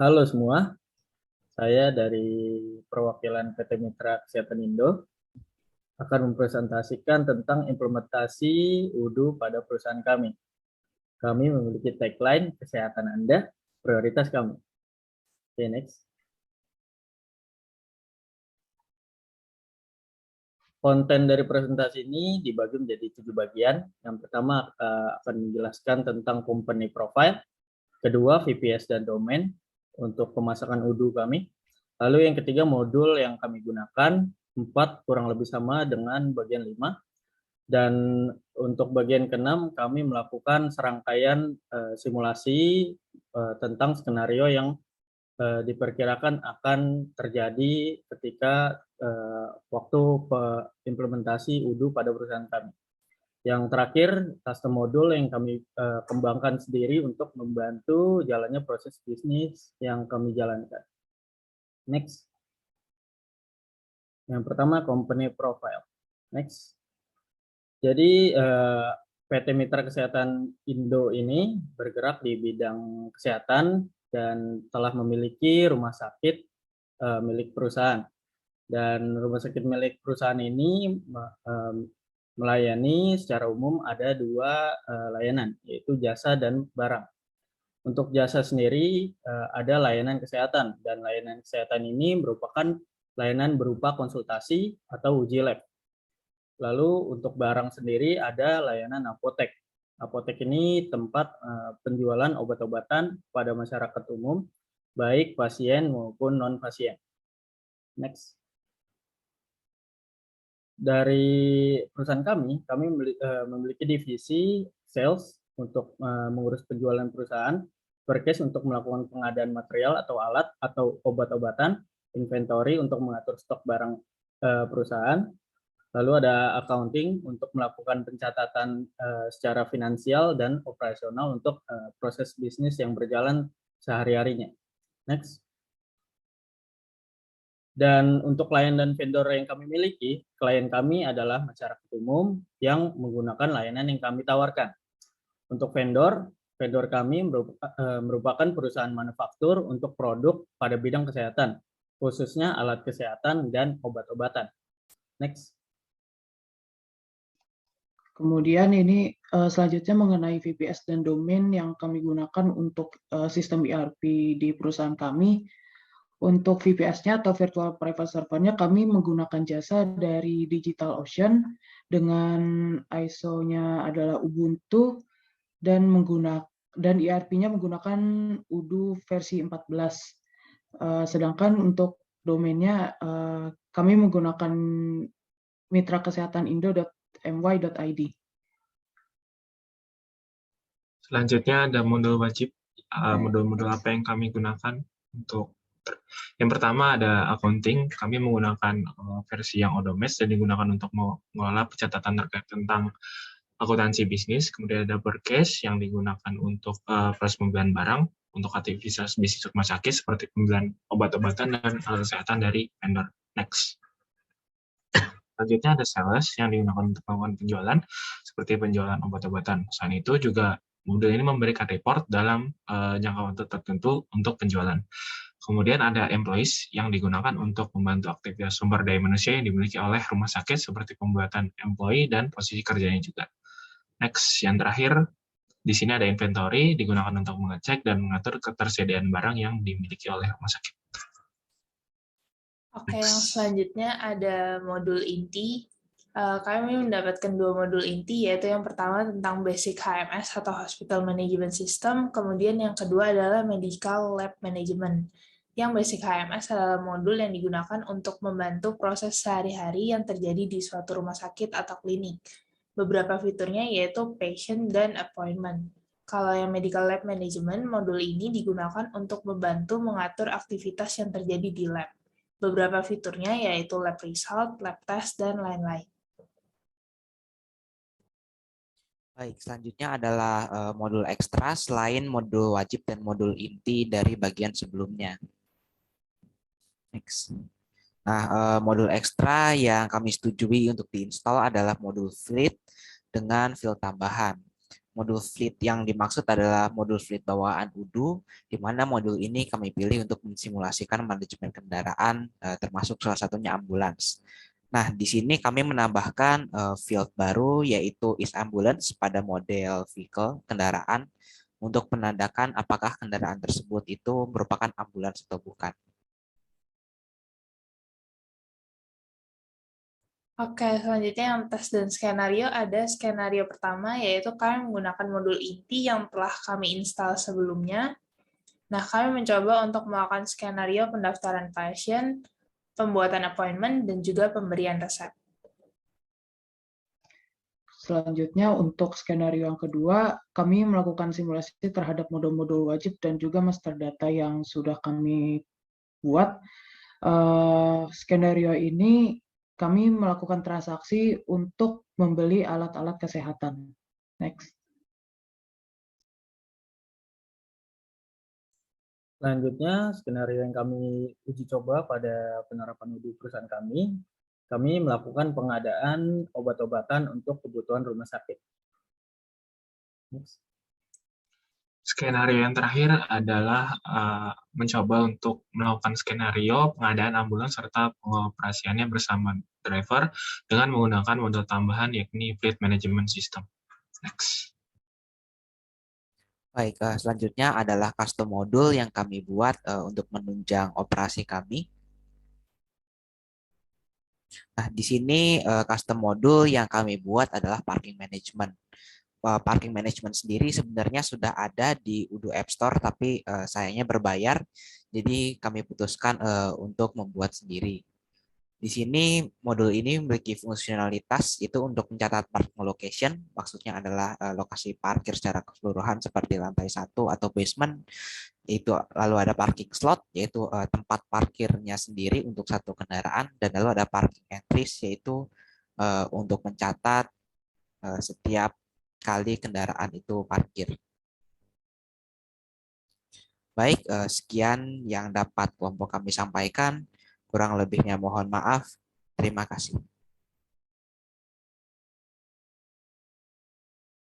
Halo semua, saya dari perwakilan PT Mitra Kesehatan Indo akan mempresentasikan tentang implementasi UDU pada perusahaan kami. Kami memiliki tagline kesehatan Anda, prioritas kami. Oke, next. Konten dari presentasi ini dibagi menjadi 7 bagian. Yang pertama akan menjelaskan tentang company profile, kedua VPS dan domain untuk pemasakan UDU kami. Lalu yang ketiga modul yang kami gunakan, 4 kurang lebih sama dengan bagian 5. Dan untuk bagian ke-6 kami melakukan serangkaian simulasi tentang skenario yang diperkirakan akan terjadi ketika waktu implementasi UDU pada perusahaan kami. Yang terakhir, custom modul yang kami kembangkan sendiri untuk membantu jalannya proses bisnis yang kami jalankan. Next. Yang pertama, company profile. Next. Jadi PT Mitra Kesehatan Indo ini bergerak di bidang kesehatan dan telah memiliki rumah sakit milik perusahaan. Dan rumah sakit milik perusahaan ini melayani secara umum ada 2 layanan, yaitu jasa dan barang. Untuk jasa sendiri ada layanan kesehatan, dan layanan kesehatan ini merupakan layanan berupa konsultasi atau uji lab. Lalu untuk barang sendiri ada layanan apotek. Apotek ini tempat penjualan obat-obatan pada masyarakat umum, baik pasien maupun non-pasien. Next. Dari perusahaan kami memiliki divisi sales untuk mengurus penjualan perusahaan, purchase untuk melakukan pengadaan material atau alat atau obat-obatan, inventory untuk mengatur stok barang perusahaan, lalu ada accounting untuk melakukan pencatatan secara finansial dan operasional untuk proses bisnis yang berjalan sehari-harinya. Next. Dan untuk klien dan vendor yang kami miliki, klien kami adalah masyarakat umum yang menggunakan layanan yang kami tawarkan. Untuk vendor kami merupakan perusahaan manufaktur untuk produk pada bidang kesehatan, khususnya alat kesehatan dan obat-obatan. Next. Kemudian ini selanjutnya mengenai VPS dan domain yang kami gunakan untuk sistem ERP di perusahaan kami. Untuk VPS-nya atau Virtual Private Server-nya kami menggunakan jasa dari DigitalOcean dengan ISO-nya adalah Ubuntu dan ERP-nya menggunakan UDU versi 14. Sedangkan untuk domainnya kami menggunakan mitrakesehatan.indo.my.id. Selanjutnya ada modul wajib. Modul-modul apa yang kami gunakan untuk yang pertama ada accounting. Kami menggunakan versi yang Odomes dan digunakan untuk mengelola pencatatan terkait tentang akuntansi bisnis. Kemudian ada purchase yang digunakan untuk proses pembelian barang untuk aktivitas bisnis rumah sakit seperti pembelian obat-obatan dan alat kesehatan dari vendor. Next. Selanjutnya ada sales yang digunakan untuk melakukan penjualan seperti penjualan obat-obatan. Selain itu juga modul ini memberikan report dalam jangka waktu tertentu untuk penjualan. Kemudian ada employees yang digunakan untuk membantu aktivitas sumber daya manusia yang dimiliki oleh rumah sakit seperti pembuatan employee dan posisi kerjanya juga. Next, yang terakhir, di sini ada inventory digunakan untuk mengecek dan mengatur ketersediaan barang yang dimiliki oleh rumah sakit. Oke, yang selanjutnya ada modul inti. Kami mendapatkan 2 modul inti, yaitu yang pertama tentang Basic HMS atau Hospital Management System, kemudian yang kedua adalah Medical Lab Management. Yang Basic HMS adalah modul yang digunakan untuk membantu proses sehari-hari yang terjadi di suatu rumah sakit atau klinik. Beberapa fiturnya yaitu patient dan appointment. Kalau yang Medical Lab Management, modul ini digunakan untuk membantu mengatur aktivitas yang terjadi di lab. Beberapa fiturnya yaitu lab result, lab test, dan lain-lain. Baik, selanjutnya adalah modul ekstra selain modul wajib dan modul inti dari bagian sebelumnya. Next. Nah, modul ekstra yang kami setujui untuk diinstal adalah modul Fleet dengan field tambahan. Modul fleet yang dimaksud adalah modul fleet bawaan UDU, di mana modul ini kami pilih untuk mensimulasikan manajemen kendaraan, termasuk salah satunya ambulans. Nah, di sini kami menambahkan field baru, yaitu is ambulance pada model vehicle, kendaraan, untuk menandakan apakah kendaraan tersebut itu merupakan ambulans atau bukan. Oke, selanjutnya yang tes dan skenario ada skenario pertama, yaitu kami menggunakan modul inti yang telah kami install sebelumnya. Nah, kami mencoba untuk melakukan skenario pendaftaran pasien, pembuatan appointment, dan juga pemberian resep. Selanjutnya untuk skenario yang kedua, kami melakukan simulasi terhadap modul-modul wajib dan juga master data yang sudah kami buat. Skenario ini kami melakukan transaksi untuk membeli alat-alat kesehatan. Next. Selanjutnya, skenario yang kami uji coba pada penerapan UDU perusahaan kami melakukan pengadaan obat-obatan untuk kebutuhan rumah sakit. Next. Skenario yang terakhir adalah mencoba untuk melakukan skenario pengadaan ambulans serta pengoperasiannya bersama driver dengan menggunakan modul tambahan yakni Fleet Management System. Next. Baik, selanjutnya adalah custom modul yang kami buat untuk menunjang operasi kami. Nah, di sini custom modul yang kami buat adalah parking management. Parking management sendiri sebenarnya sudah ada di UDU App Store, tapi sayangnya berbayar, jadi kami putuskan untuk membuat sendiri. Di sini modul ini memiliki fungsionalitas itu untuk mencatat parking location, maksudnya adalah lokasi parkir secara keseluruhan seperti lantai 1 atau basement. Itu lalu ada parking slot, yaitu tempat parkirnya sendiri untuk satu kendaraan, dan lalu ada parking entries, yaitu untuk mencatat setiap kali kendaraan itu parkir. Baik, sekian yang dapat kelompok kami sampaikan. Kurang lebihnya mohon maaf. Terima kasih.